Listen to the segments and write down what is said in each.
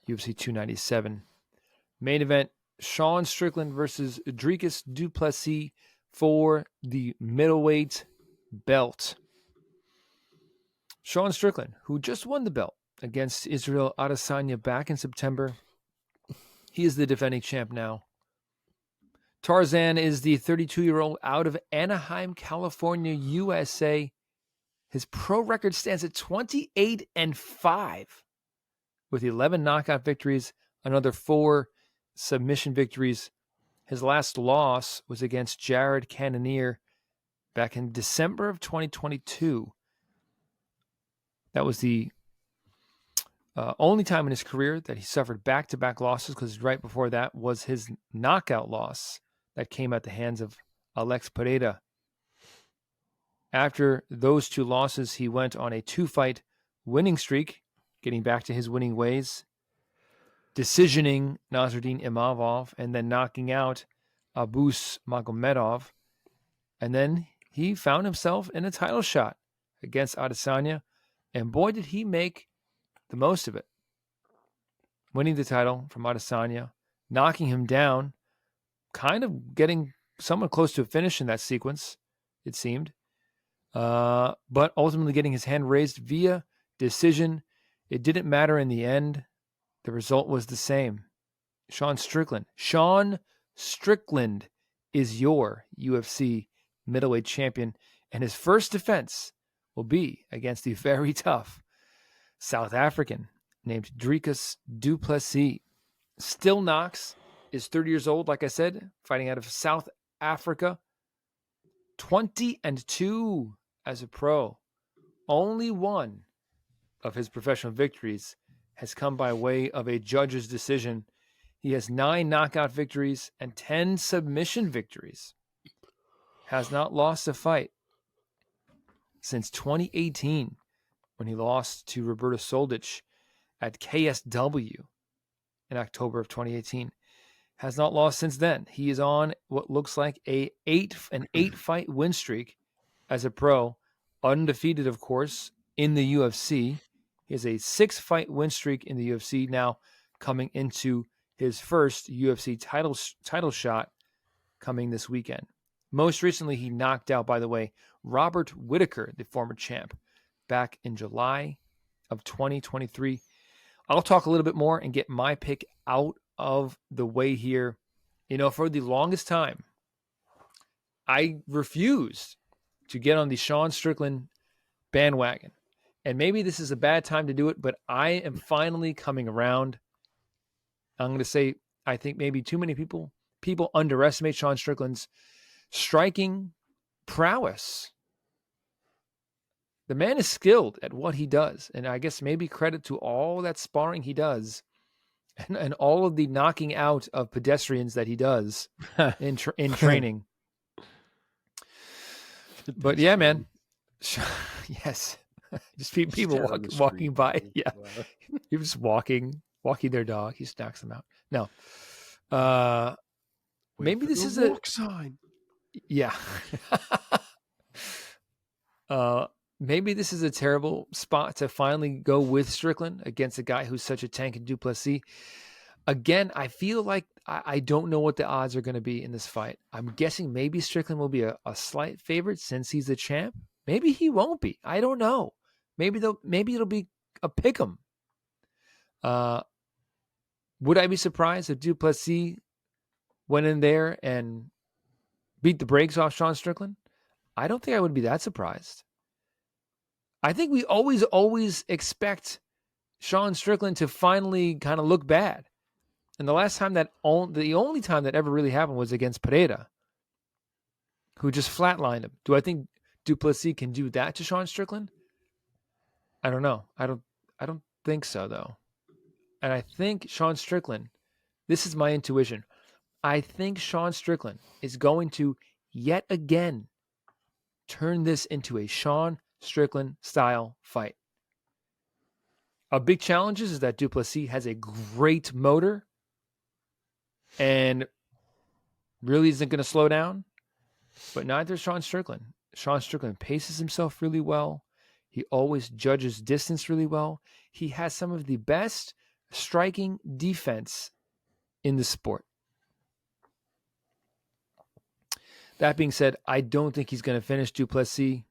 UFC 297. Main event, Sean Strickland versus Dricus du Plessis for the middleweight belt. Sean Strickland, who just won the belt against Israel Adesanya back in September. He is the defending champ now. Tarzan is the 32-year-old out of Anaheim, California, USA. His pro record stands at 28-5 with 11 knockout victories, another 4 submission victories. His last loss was against Jared Cannonier back in December of 2022. That was the only time in his career that he suffered back-to-back losses, because right before that was his knockout loss that came at the hands of Alex Pereira. After those 2 losses, he went on a 2-fight winning streak, getting back to his winning ways, decisioning Nasruddin Imavov, and then knocking out Abus Magomedov. And then he found himself in a title shot against Adesanya, and boy, did he make the most of it. Winning the title from Adesanya, knocking him down, kind of getting somewhat close to a finish in that sequence, it seemed. But ultimately getting his hand raised via decision. It didn't matter in the end. The result was the same. Sean Strickland is your UFC middleweight champion, and his first defense will be against the very tough South African named Dricus du Plessis. Still Knox is 30 years old, like I said, fighting out of South Africa. 20-2 as a pro. Only one of his professional victories has come by way of a judge's decision. He has 9 knockout victories and 10 submission victories. Has not lost a fight since 2018, when he lost to Roberto Soldic at KSW in October of 2018. Has not lost since then. He is on what looks like an 8-fight win streak as a pro, undefeated, of course, in the UFC. He has a 6-fight win streak in the UFC now, coming into his first UFC title shot coming this weekend. Most recently, he knocked out, by the way, Robert Whittaker, the former champ, back in July of 2023. I'll talk a little bit more and get my pick out of the way here. You know, for the longest time, I refused to get on the Sean Strickland bandwagon. And maybe this is a bad time to do it, but I am finally coming around. I'm going to say, I think maybe too many people underestimate Sean Strickland's striking prowess. The man is skilled at what he does, and I guess maybe credit to all that sparring he does and all of the knocking out of pedestrians that he does in training. But yeah, man. Yes. Just people walking by. Yeah. He was walking their dog. He just knocks them out. No. Maybe this is a walk sign. Yeah. Maybe this is a terrible spot to finally go with Strickland against a guy who's such a tank in du Plessis. Again, I feel like I don't know what the odds are going to be in this fight. I'm guessing maybe Strickland will be a slight favorite since he's the champ. Maybe he won't be. I don't know. Maybe it'll be a pick'em. Would I be surprised if du Plessis went in there and beat the brakes off Sean Strickland? I don't think I would be that surprised. I think we always expect Sean Strickland to finally kind of look bad. And the only time that ever really happened was against Pereira, who just flatlined him. Do I think du Plessis can do that to Sean Strickland? I don't know. I don't think so, though. And I think Sean Strickland, this is my intuition, I think Sean Strickland is going to yet again turn this into a Sean Strickland style fight. A big challenge is that du Plessis has a great motor and really isn't going to slow down, but neither is Sean Strickland. Sean Strickland paces himself really well. He always judges distance really well. He has some of the best striking defense in the sport. That being said, I don't think he's going to finish Du Plessis,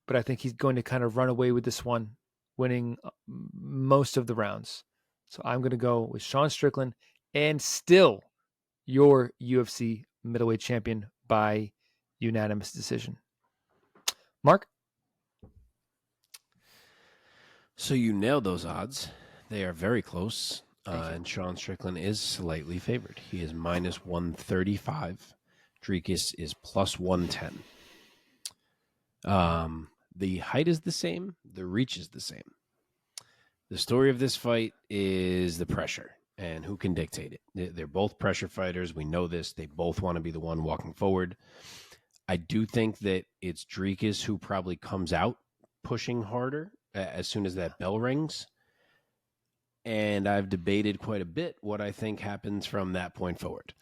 but I think he's going to kind of run away with this one, winning most of the rounds. So I'm going to go with Sean Strickland, and still your UFC middleweight champion by unanimous decision. Mark? So you nailed those odds. They are very close. And Sean Strickland is slightly favored. He is minus 135. Dricus is plus 110. The height is the same. The reach is the same. The story of this fight is the pressure and who can dictate it. They're both pressure fighters. We know this. They both want to be the one walking forward. I do think that it's Dricus who probably comes out pushing harder as soon as that bell rings. And I've debated quite a bit what I think happens from that point forward.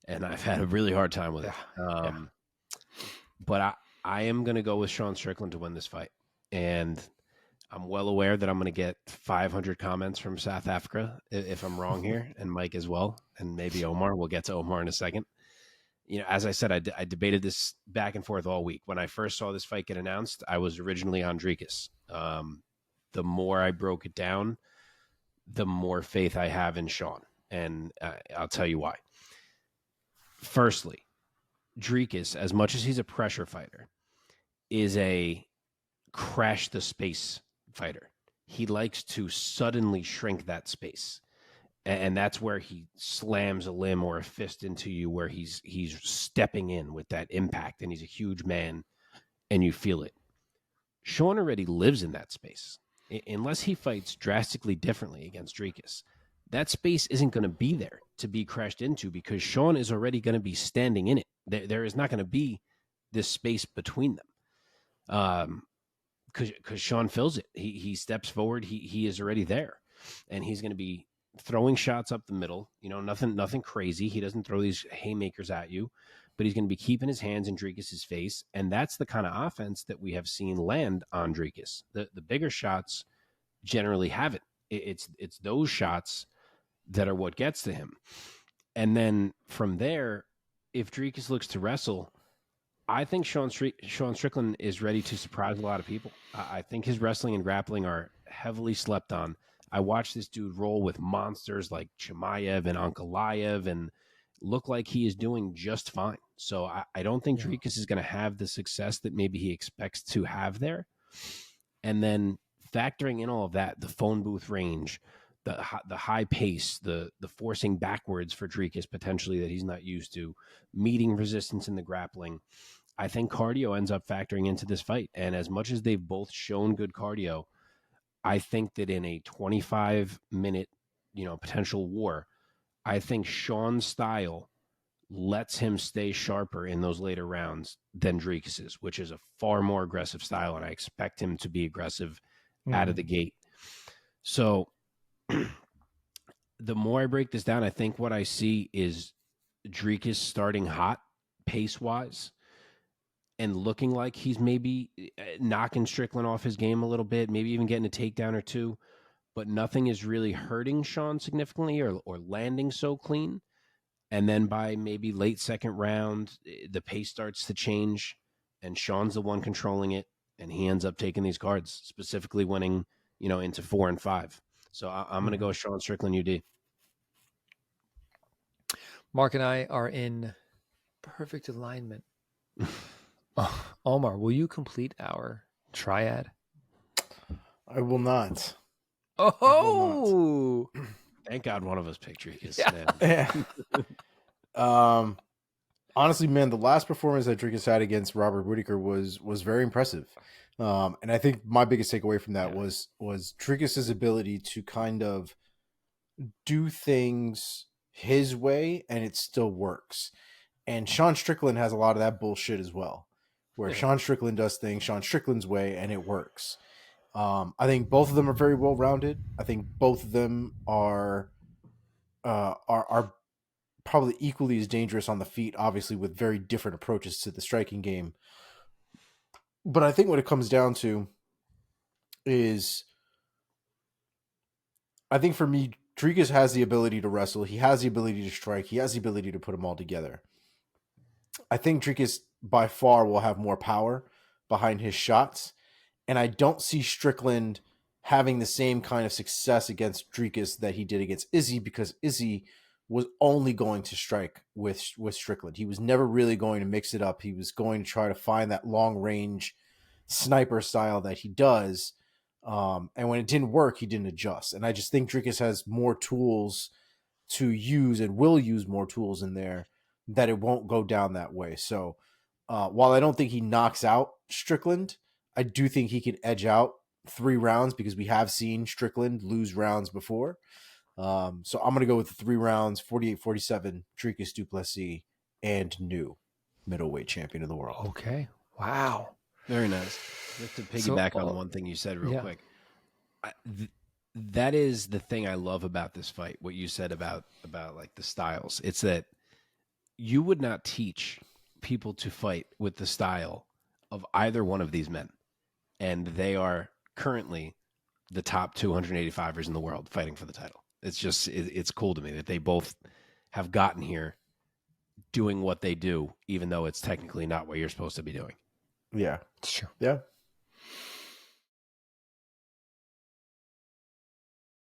And I've had a really hard time with it. But I am going to go with Sean Strickland to win this fight. And I'm well aware that I'm going to get 500 comments from South Africa if I'm wrong here, and Mike as well, and maybe Omar. We'll get to Omar in a second. You know, as I said, I debated this back and forth all week. When I first saw this fight get announced, I was originally on Dricus. The more I broke it down, the more faith I have in Sean. And I'll tell you why. Firstly, Dricus, as much as he's a pressure fighter, is a crash the space fighter. He likes to suddenly shrink that space. And that's where he slams a limb or a fist into you, where he's stepping in with that impact, and he's a huge man, and you feel it. Sean already lives in that space. Unless he fights drastically differently against Dricus, that space isn't going to be there to be crashed into, because Sean is already going to be standing in it. There is not going to be this space between them. Because Sean fills it. He steps forward. He is already there, and he's going to be throwing shots up the middle. You know, nothing crazy. He doesn't throw these haymakers at you, but he's going to be keeping his hands in Dricus's face, and that's the kind of offense that we have seen land on Dricus. The bigger shots generally have it. It's those shots that are what gets to him. And then from there, if Dricus looks to wrestle, I think Sean Strickland is ready to surprise a lot of people. I think his wrestling and grappling are heavily slept on. I watched this dude roll with monsters like Chimaev and Ankalaev and look like he is doing just fine. So I don't think Dricus is going to have the success that maybe he expects to have there. And then factoring in all of that, the phone booth range, the high pace, the forcing backwards for Dricus potentially that he's not used to, meeting resistance in the grappling, I think cardio ends up factoring into this fight. And as much as they've both shown good cardio, I think that in a 25-minute, potential war, I think Sean's style lets him stay sharper in those later rounds than Dricus's, which is a far more aggressive style, and I expect him to be aggressive out of the gate. So the more I break this down, I think what I see is Dricus starting hot pace-wise and looking like he's maybe knocking Strickland off his game a little bit, maybe even getting a takedown or two, but nothing is really hurting Sean significantly or landing so clean. And then by maybe late second round, the pace starts to change, and Sean's the one controlling it, and he ends up taking these cards, specifically winning, into 4 and 5. So I'm going to go Sean Strickland UD. Mark and I are in perfect alignment. Omar, will you complete our triad? I will not. Oh, thank God one of us picked Dricus. Yeah. Honestly, man, the last performance that Dricus had against Robert Whittaker was very impressive. And I think my biggest takeaway from that was Dricus's ability to kind of do things his way and it still works. And Sean Strickland has a lot of that bullshit as well, where Sean Strickland does things Sean Strickland's way and it works. I think both of them are very well rounded. I think both of them are probably equally as dangerous on the feet, obviously with very different approaches to the striking game. But I think what it comes down to is, I think for me, Dricus has the ability to wrestle. He has the ability to strike. He has the ability to put them all together. I think Dricus by far will have more power behind his shots. And I don't see Strickland having the same kind of success against Dricus that he did against Izzy, because Izzy was only going to strike with Strickland. He was never really going to mix it up. He was going to try to find that long range sniper style that he does. And when it didn't work, he didn't adjust. And I just think Dricus has more tools to use and will use more tools in there that it won't go down that way. So while I don't think he knocks out Strickland, I do think he can edge out 3 rounds, because we have seen Strickland lose rounds before. So I'm going to go with the 3 rounds, 48-47, Dricus du Plessis, and new middleweight champion of the world. Okay. Wow. Very nice. Just to piggyback on one thing you said real quick. That is the thing I love about this fight, what you said about like the styles. It's that you would not teach people to fight with the style of either one of these men. And they are currently the top 285ers in the world fighting for the title. It's just, it's cool to me that they both have gotten here doing what they do, even though it's technically not what you're supposed to be doing. Yeah. Sure. Yeah.